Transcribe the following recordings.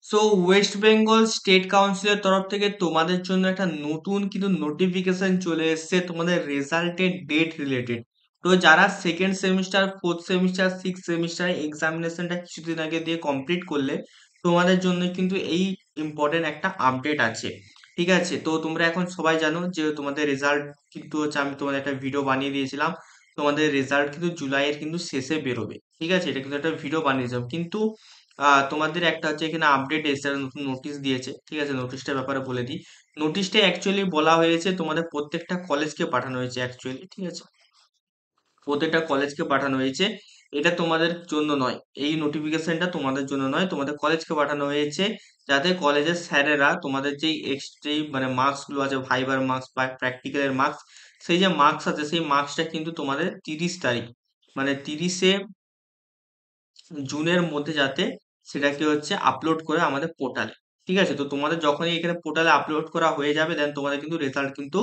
So West Bengal state কাউন্সিলের তরফ থেকে তোমাদের জন্য একটা নতুন কিন্তু নোটিফিকেশন চলে এসেছে তোমাদের রেজাল্টের ডেট রিলেটেড। তো যারা second semester, fourth semester, six semester এক্সামিনেশনটা কিছুদিন আগে দিয়ে কমপ্লিট করলে তোমাদের জন্য কিন্তু এই ইম্পর্টেন্ট একটা আপডেট আছে। ঠিক আছে, তো তোমরা এখন সবাই জানো যে তোমাদের রেজাল্ট কিন্তু হচ্ছে, আমি তোমাদের একটা ভিডিও বানিয়ে দিয়েছিলাম। তোমাদের রেজাল্ট কিন্তু জুলাইয়ের কিন্তু শেষে বেরোবে। ঠিক আছে, এটা কিন্তু একটা ভিডিও বানিয়েছিলাম, কিন্তু তোমাদের একটা হচ্ছে এখানে আপডেট এসেছে, একটা নতুন নোটিশ দিয়েছে। ঠিক আছে, নোটিশটার ব্যাপারে বলে দিই। নোটিশটা অ্যাকচুয়ালি বলা হয়েছে তোমাদের প্রত্যেকটা কলেজকে পাঠানো হয়েছে অ্যাকচুয়ালি। ঠিক আছে, প্রত্যেকটা কলেজকে পাঠানো হয়েছে। এটা তোমাদের জন্য নয়, এই নোটিফিকেশনটা তোমাদের জন্য নয়, তোমাদের কলেজকে পাঠানো হয়েছে, যাতে কলেজের স্যারেরা তোমাদের যেই যেই মানে মার্কস গুলো আছে, ভাইবার মার্কস বা প্র্যাকটিক্যালের মার্কস, সেই যে মার্কস আছে সেই মার্কসটা কিন্তু তোমাদের 30 তারিখ, মানে 30শে জুনের মধ্যে যাতে সেটাকে হচ্ছে আপলোড করে আমাদের পোর্টালে। ঠিক আছে, তো তোমাদের যখনই এখানে পোর্টালে আপলোড করা হয়ে যাবে, দেন তোমাদের কিন্তু রেজাল্ট কিন্তু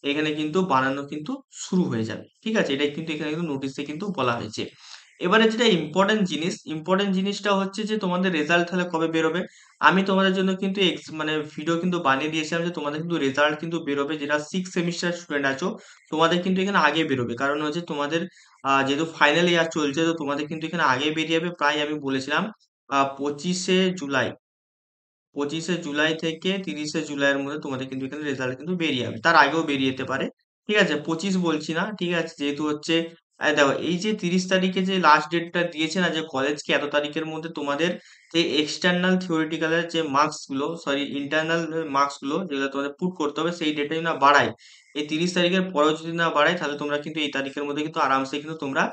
এখানে কিন্তু বানানো কিন্তু শুরু হয়ে যাবে। ঠিক আছে, এটাই কিন্তু এখানে কিন্তু নোটিশে কিন্তু বলা হয়েছে। এবারে যেটা ইম্পর্টেন্ট জিনিসটা হচ্ছে যে তোমাদের রেজাল্ট তাহলে কবে বেরোবে। আমি তোমাদের জন্য কিন্তু মানে ভিডিও কিন্তু বানিয়ে দিয়েছিলাম যে তোমাদের কিন্তু রেজাল্ট কিন্তু বেরোবে, যেটা সিক্স সেমিস্টার স্টুডেন্ট আছো তোমাদের কিন্তু এখানে আগে বেরোবে। কারণ হচ্ছে তোমাদের যেহেতু ফাইনাল ইয়ার চলছে, তো তোমাদের কিন্তু এখানে আগে বেরিয়ে যাবে। প্রায় আমি বলেছিলাম 25শে জুলাই, 25শে জুলাই থেকে 30শে জুলাইয়ের মধ্যে তোমাদের কিন্তু এখানে রেজাল্ট কিন্তু বেরিয়ে যাবে, তার আগেও বেরিয়ে যেতে পারে। ঠিক আছে, 25 বলছি না, ঠিক আছে, যেহেতু হচ্ছে দেখো এই যে 30 তারিখে যে লাস্ট ডেটটা দিয়েছে না, যে কলেজকে এত তারিখের মধ্যে তোমাদের যে এক্সটার্নাল থিওরিটিক্যালের যে মার্কস গুলো, সরি ইন্টারনাল মার্কস গুলো যেগুলো তোমাদের পুট করতে হবে, সেই ডেটটা না বাড়ায়, এই 30 তারিখের পরেও যদি না বাড়ায়, তাহলে তোমরা কিন্তু এই তারিখের মধ্যে কিন্তু আরামসে কিন্তু তোমরা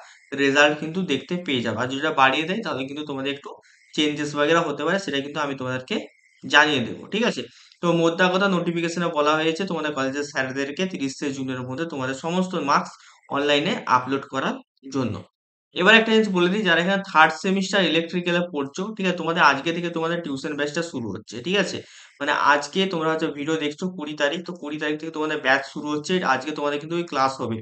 রেজাল্ট কিন্তু দেখতে পেয়ে যাবে। আর যদি এটা বাড়িয়ে দেয় তাহলে কিন্তু তোমাদের একটু চেঞ্জেস বগেরা হতে পারে, সেটা কিন্তু আমি তোমাদেরকে জানিয়ে দেবো। ঠিক আছে, তো মোদ্দা কথা নোটিফিকেশনে বলা হয়েছে তোমাদের কলেজের স্যারদেরকে 30শে জুনের মধ্যে তোমাদের সমস্ত মার্কস অনলাইনে আপলোড করার জন্য। এবার একটা জিনিস বলে দিই, যারা এখানে থার্ড সেমিস্টার ইলেকট্রিক্যালে পড়ছো, ঠিক আছে, তোমাদের আজকে থেকে তোমাদের টিউশন ব্যাচটা শুরু হচ্ছে। ঠিক আছে, মানে আজকে তোমরা হচ্ছে ভিডিও দেখছো 20 তারিখ, তো 20 তারিখ থেকে তোমাদের ব্যাচ শুরু হচ্ছে। আজকে তোমাদের কিন্তু ওই ক্লাস হবে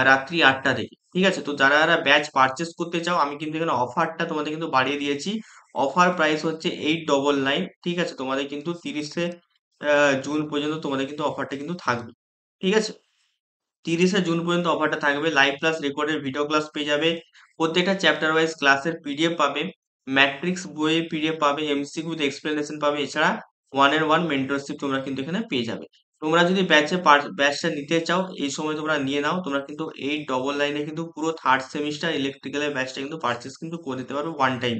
রাত্রি 8টা থেকে। ঠিক আছে, তো যারা যারা ব্যাচ পারচেস করতে চাও, আমি কিন্তু এখানে অফারটা তোমাদের কিন্তু বাড়িয়ে দিয়েছি। অফার প্রাইস হচ্ছে 899। ঠিক আছে, তোমাদের কিন্তু 30শে জুন পর্যন্ত তোমাদের কিন্তু অফারটা কিন্তু থাকবে। ঠিক আছে, 30শে জুন পর্যন্ত অফারটা থাকবে। Live class, recorded video class পেয়ে যাবে, প্রত্যেকটা চ্যাপ্টার ওয়াইজ ক্লাসের পিডিএফ পাবে, ম্যাট্রিক্স বইয়ের পিডিএফ পাবে, এমসিকিউ উইথ এক্সপ্লেনেশন পাবে, এছাড়া ওয়ান এন্ড ওয়ান মেন্টরশিপ তোমরা কিন্তু এখানে পেয়ে যাবে। তোমরা যদি ব্যাচটা নিতে চাও এই সময় তোমরা নিয়ে নাও, তোমরা কিন্তু 899-এ কিন্তু পুরো থার্ড সেমিস্টার ইলেকট্রিক্যালের ব্যাচটা কিন্তু পারচেস কিন্তু করে দিতে পারবে ওয়ান টাইম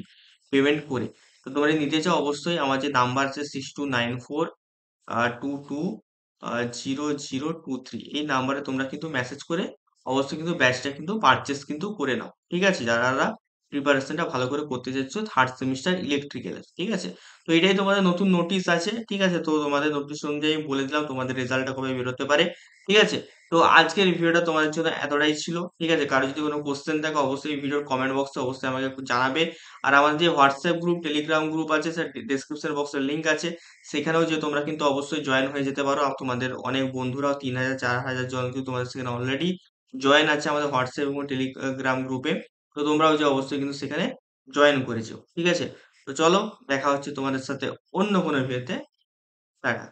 পেমেন্ট করে। তো তোমরা যদি নিতে চাও অবশ্যই আমার যে নাম্বার আছে 6294220023, এই নাম্বারে তোমরা কিন্তু মেসেজ করে অবশ্যই কিন্তু ব্যাচটা কিন্তু পারচেস কিন্তু করে নাও। ঠিক আছে, যারা প্রিপারেশনটা ভালো করে করতে চাইছো থার্ড সেমিস্টার ইলেকট্রিক্যালের। ঠিক আছে, তো এটাই তোমাদের নতুন নোটিশ আছে। ঠিক আছে, তো তোমাদের নোটিশ অনুযায়ী আমি বলে দিলাম তোমাদের রেজাল্টটা কবে বেরোতে পারে। ঠিক আছে, তো আজকের ভিডিওটা তোমাদের জন্য এতটাই ছিল। ঠিক আছে, কারো যদি কোনো কোশ্চেন থাকে অবশ্যই ভিডিওর কমেন্ট বক্সে অবশ্যই আমাকে একটু জানাবে। আর আমাদের যে হোয়াটসঅ্যাপ গ্রুপ, টেলিগ্রাম গ্রুপ আছে, স্যার ডেসক্রিপশন বক্সের লিঙ্ক আছে, সেখানেও যে তোমরা কিন্তু অবশ্যই জয়েন হয়ে যেতে পারো। আর তোমাদের অনেক বন্ধুরাও 3000 4000 জন কিন্তু তোমাদের সেখানে অলরেডি জয়েন আছে আমাদের হোয়াটসঅ্যাপ এবং টেলিগ্রাম গ্রুপে। তো তোমরাও যে অবশ্যই কিন্তু সেখানে জয়েন করেছো। ঠিক আছে, তো চলো দেখা হচ্ছে তোমাদের সাথে অন্য কোনো ভিডিওতে। টাটা।